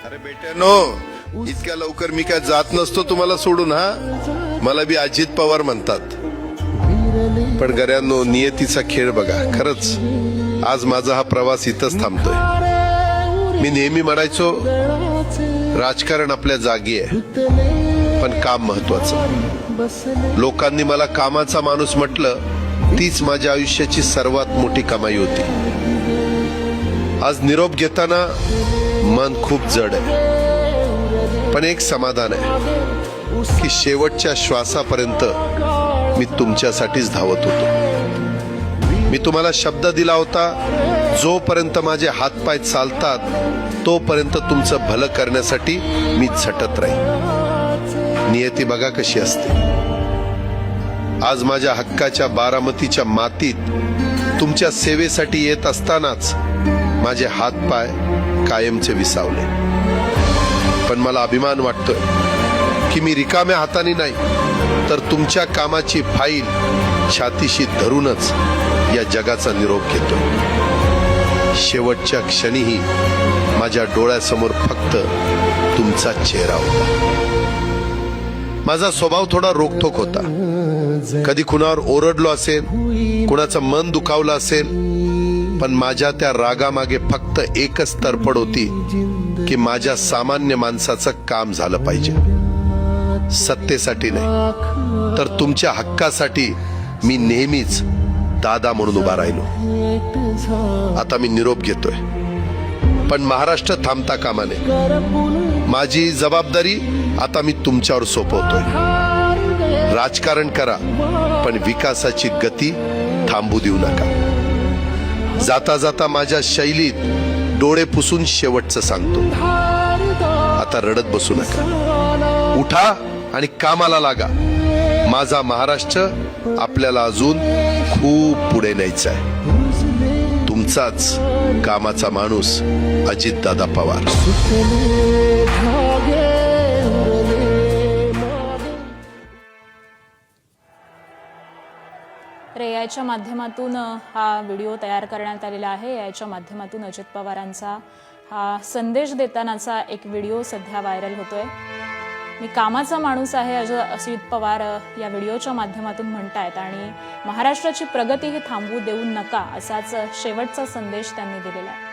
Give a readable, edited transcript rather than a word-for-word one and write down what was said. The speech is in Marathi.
अरे बेट्यानो, इतक्या लवकर मी काय जात नसतो तुम्हाला सोडून. हा, मला बी अजित पवार म्हणतात. पण गऱ्यांनो, नियतीचा खेळ बघा. खरंच आज माझा हा प्रवास इथंच थांबतोय. मी नेहमी म्हणायचो राजकारण आपल्या जागी आहे, पण काम महत्वाचं. लोकांनी मला कामाचा माणूस म्हटलं, तीच माझ्या आयुष्याची सर्वात मोठी कमाई होती. आज निरोप घेताना मन खूप जड आहे, पण एक समाधान आहे की शेवटच्या श्वासापर्यंत मी तुमच्यासाठीच धावत होतो. मी तुम्हाला शब्द दिला होता, जोपर्यंत माझे हातपाय चालतात तोपर्यंत तुमचं भलं करण्यासाठी मी झटत राहील. नियती बघा कशी असते. आज माझ्या हक्काच्या बारामतीच्या मातीत तुमच्या सेवेसाठी येत असतानाच माझे हातपाय कायमचे विसावले. पण मला अभिमान वाटतोय की मी रिकाम्या हाताने नाही, तर तुमच्या कामाची फाईल छातीशी धरूनच या जगाचा निरोप घेतोय. शेवटच्या क्षणीही माझ्या डोळ्यासमोर फक्त तुमचा चेहरा होता. माझा स्वभाव थोडा रोखठोक होता. कधी कुणावर ओरडलो असेल, कुणाचं मन दुखावलं असेल, पण माझ्या त्या रागामागे फक्त एकच तडफड होती की माझ्या सामान्य माणसाचं काम झालं पाहिजे. सत्तेसाठी नाही, तर तुमच्या हक्कासाठी मी नेहमीच दादा म्हणून उभा राहिलो. आता मी निरोप घेतोय, पण महाराष्ट्र थांबता कामा नये. माझी जबाबदारी आता मी तुमच्यावर सोपवतोय. राजकारण करा, पण विकासाची गती थांबू देऊ नका. जाता जाता माझ्या शैलीत डोळे पुसून शेवटचं सांगतो, आता रडत बसू नका. उठा आणि कामाला लागा. माझा महाराष्ट्र आपल्याला अजून खूप पुढे न्यायचा आहे. तुमचाच कामाचा माणूस अजितदादा पवार. याच्या माध्यमातून हा व्हिडिओ तयार करण्यात आलेला आहे. याच्या माध्यमातून अजित पवारांचा हा संदेश देतानाचा एक व्हिडिओ सध्या व्हायरल होतोय. मी कामाचा माणूस आहे अजित पवार या व्हिडिओच्या माध्यमातून म्हणतायत आणि महाराष्ट्राची प्रगती ही थांबू देऊ नका असाच शेवटचा संदेश त्यांनी दिलेला आहे.